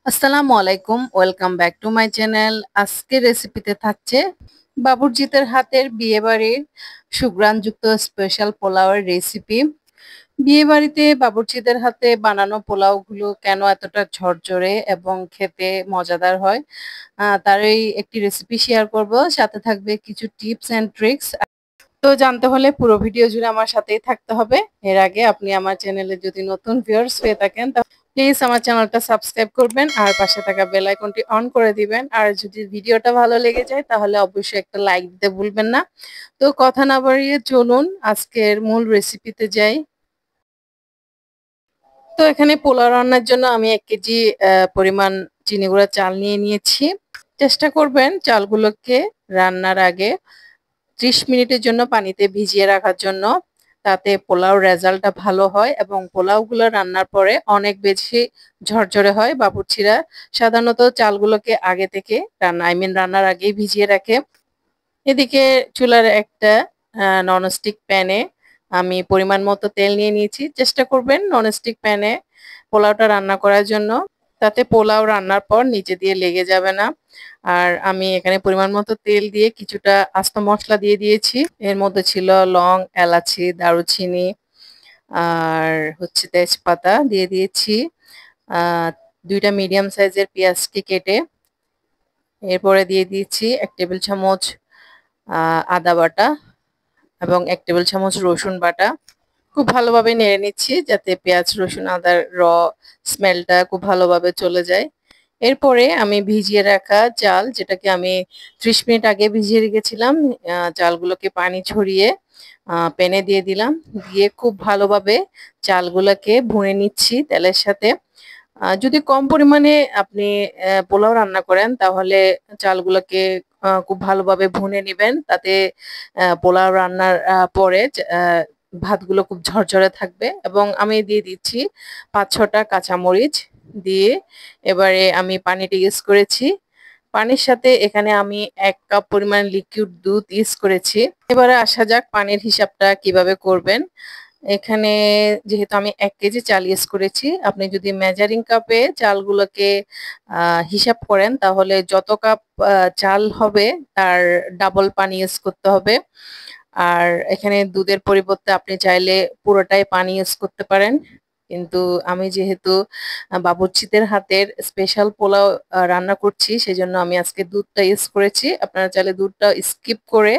আসসালামু আলাইকুম, welcome back to my channel. আজকের রেসিপিতে থাকছে বাবুর্চিদের হাতের বিয়েবাড়ির সুঘ্রাণযুক্ত স্পেশাল পোলাওয়ের রেসিপি। বিয়েবাড়িতে বাবুর্চিদের হাতে বানানো পোলাওগুলো কেন এতটা ঝরঝরে এবং খেতে মজাদার হয়, তারই একটি রেসিপি শেয়ার করব। সাথে থাকবে কিছু টিপস অ্যান্ড ট্রিক্স। তো জানতে হলে পুরো ভিডিও জুড়ে আমার সাথেই থাকতে হবে। এর আগে আপনি আমার চ্যানেলে যদি নতুন ভিউয়ার্স হয়ে থাকেন, প্লিজ আমার চ্যানেলটা সাবস্ক্রাইব করবেন আর পাশে থাকা বেল আইকনটি অন করে দিবেন। আর যদি ভিডিওটা ভালো লেগে যায় তাহলে অবশ্যই একটা লাইক দিতে ভুলবেন না। তো কথা না বাড়িয়ে চলুন আজকের মূল রেসিপিতে যাই। তো এখানে পোলাও রান্নার জন্য আমি 1 কেজি পরিমাণ চিনি গুঁড়া চাল নিয়ে নিয়েছি। চেষ্টা করবেন চালগুলোকে রান্নার আগে 30 মিনিটের জন্য পানিতে ভিজিয়ে রাখার জন্য। তাতে পোলাও রেজাল্টটা ভালো হয় এবং পোলাওগুলো রান্নার পরে অনেক বেশি ঝরঝরে হয়। বাবুর্চিরা সাধারণত চালগুলোকে আগে থেকে রান্নার আগেই ভিজিয়ে রাখে। এদিকে চুলার একটা ননস্টিক প্যানে আমি পরিমাণ মতো তেল নিয়ে নিয়েছি। চেষ্টা করবেন ননস্টিক প্যানে পোলাওটা রান্না করার জন্য, তাতে পোলাও রান্নার পর নিচে দিয়ে লেগে যাবে না। আর আমি এখানে পরিমাণ মতো তেল দিয়ে কিছুটা আস্ত মশলা দিয়ে দিয়েছি। এর মধ্যে ছিল লং, এলাচি, দারুচিনি আর তেজপাতা দিয়ে দিয়েছি। আহ 2টা মিডিয়াম সাইজের পেঁয়াজকে কেটে এরপরে দিয়ে দিয়েছি 1 টেবিল চামচ আদা বাটা এবং 1 টেবিল চামচ রসুন বাটা। খুব ভালোভাবে নেড়ে নিচ্ছি যাতে পেঁয়াজ, রসুন, আদার স্মেলটা খুব ভালোভাবে চলে যায়। এরপরে আমি ভিজিয়ে রাখা চাল, যেটাকে আমি 30 মিনিট আগে ভিজিয়ে রেখেছিলাম, চালগুলোকে পানি ঝরিয়ে প্যানে দিয়ে দিলাম। দিয়ে খুব ভালোভাবে চালগুলোকে ভুনে নিচ্ছি তেলের সাথে। যদি কম পরিমাণে আপনি পোলাও রান্না করেন তাহলে চালগুলোকে খুব ভালোভাবে ভুনে নিবেন। তাতে পোলাও রান্নার পরে ভাতগুলো খুব ঝরঝরে থাকবে। এবং আমি দিয়ে দিচ্ছি 5-6টা কাঁচামরিচ দিয়ে এবারে আমি পানিটা ইউজ করেছি। পানির সাথে এখানে আমি 1 কাপ পরিমাণ লিকুইড দুধ ইউজ করেছি। এবারে আসা যাক পানির হিসাবটা কিভাবে করবেন। এখানে যেহেতু আমি 1 কেজি চাল ইউজ করেছি, আপনি যদি মেজারিং কাপে চালগুলোকে হিসাব করেন তাহলে যত কাপ চাল হবে তার ডাবল পানি ইউজ করতে হবে। আর এখানে দুধের পরিবর্তে আপনি চাইলে পুরোটাই পানি ইউজ করতে পারেন। কিন্তু আমি যেহেতু বাবুর্চিদের হাতের স্পেশাল পোলাও রান্না করছি, সেজন্য আমি আজকে দুধটা ইউজ করেছি। আপনারা চাইলে দুধটা স্কিপ করে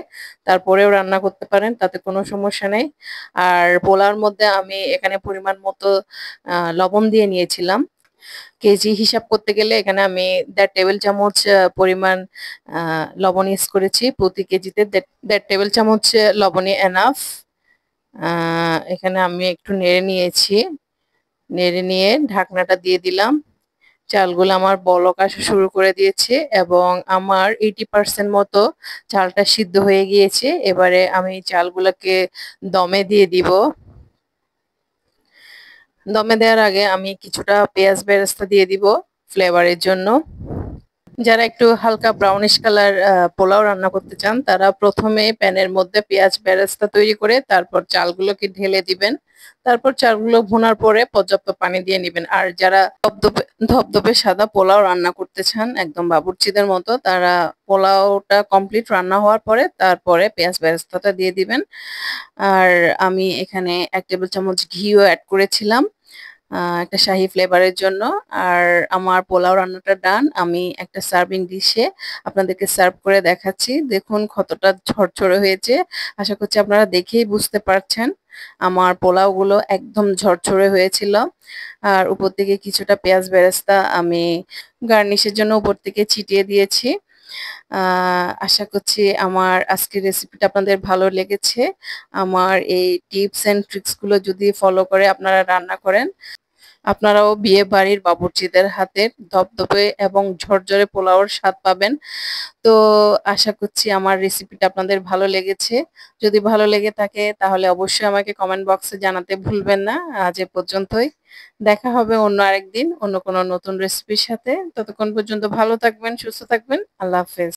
তারপরেও রান্না করতে পারেন, তাতে কোনো সমস্যা নেই। আর পোলাওর মধ্যে আমি এখানে পরিমাণ মতো লবণ দিয়ে নিয়েছিলাম। কেজি হিসাব করতে গেলে এখানে আমি 1.5 টেবিল চামচ পরিমাণ লবণ ইউজ করেছি। প্রতি কেজিতে 1.5 টেবিল চামচ লবণই এনাফ। এখানে আমি একটু নেড়ে নিয়েছি। নেড়ে নিয়ে ঢাকনাটা দিয়ে দিলাম। চালগুলো আমার বলক আসা শুরু করে দিয়েছে এবং আমার 80% মতো চালটা সিদ্ধ হয়ে গিয়েছে। এবারে আমি চালগুলোকে দমে দিয়ে দিব। দমে দেওয়ার আগে আমি কিছুটা পেঁয়াজ বেরেস্তা দিয়ে দিব ফ্লেভারের জন্য। যারা একটু হালকা ব্রাউনিশ কালার পোলাও রান্না করতে চান তারা প্রথমে প্যানের মধ্যে পেঁয়াজ বেরেস্তা তৈরি করে তারপর চালগুলোকে ঢেলে দিবেন। তারপর চালগুলো ভুনার পরে পর্যাপ্ত পানি দিয়ে নিবেন। আর যারা ধপধপে ধপধপে সাদা পোলাও রান্না করতে চান একদম বাবুর্চিদের মতো, তারা পোলাওটা কমপ্লিট রান্না হওয়ার পরে তারপরে পেঁয়াজ বেরেস্তাটা দিয়ে দিবেন। আর আমি এখানে 1 টেবিল চামচ ঘিও অ্যাড করেছিলাম একটা শাহি ফ্লেভারের জন্য। আর আমার পোলাও রান্নাটা ডান। আমি একটা সার্ভিং ডিশে আপনাদেরকে সার্ভ করে দেখাচ্ছি। দেখুন কতটা ঝরঝরে হয়েছে। আশা করছি আপনারা দেখেই বুঝতে পারছেন। আমার পোলাওগুলো একদম ঝরঝরে হয়েছিল। আর উপর থেকে কিছুটা পেঁয়াজ বেরেস্তা আমি গার্নিশের জন্য উপর থেকে ছিটিয়ে দিয়েছি। আশা করছি আমার আজকের রেসিপিটা আপনাদের ভালো লেগেছে। আমার এই টিপস এন্ড ট্রিক্স গুলো যদি ফলো করে আপনারা রান্না করেন, আপনারাও বিয়ে বাড়ির বাবুর্চিদের হাতের ধপধপে এবং ঝরঝরে পোলাওর স্বাদ পাবেন। তো আশা করছি আমার রেসিপিটা আপনাদের ভালো লেগেছে। যদি ভালো লেগে থাকে তাহলে অবশ্যই আমাকে কমেন্ট বক্সে জানাতে ভুলবেন না। আজ এ পর্যন্তই। দেখা হবে অন্য আরেকদিন অন্য কোনো নতুন রেসিপির সাথে। ততক্ষণ পর্যন্ত ভালো থাকবেন, সুস্থ থাকবেন। আল্লাহ হাফেজ।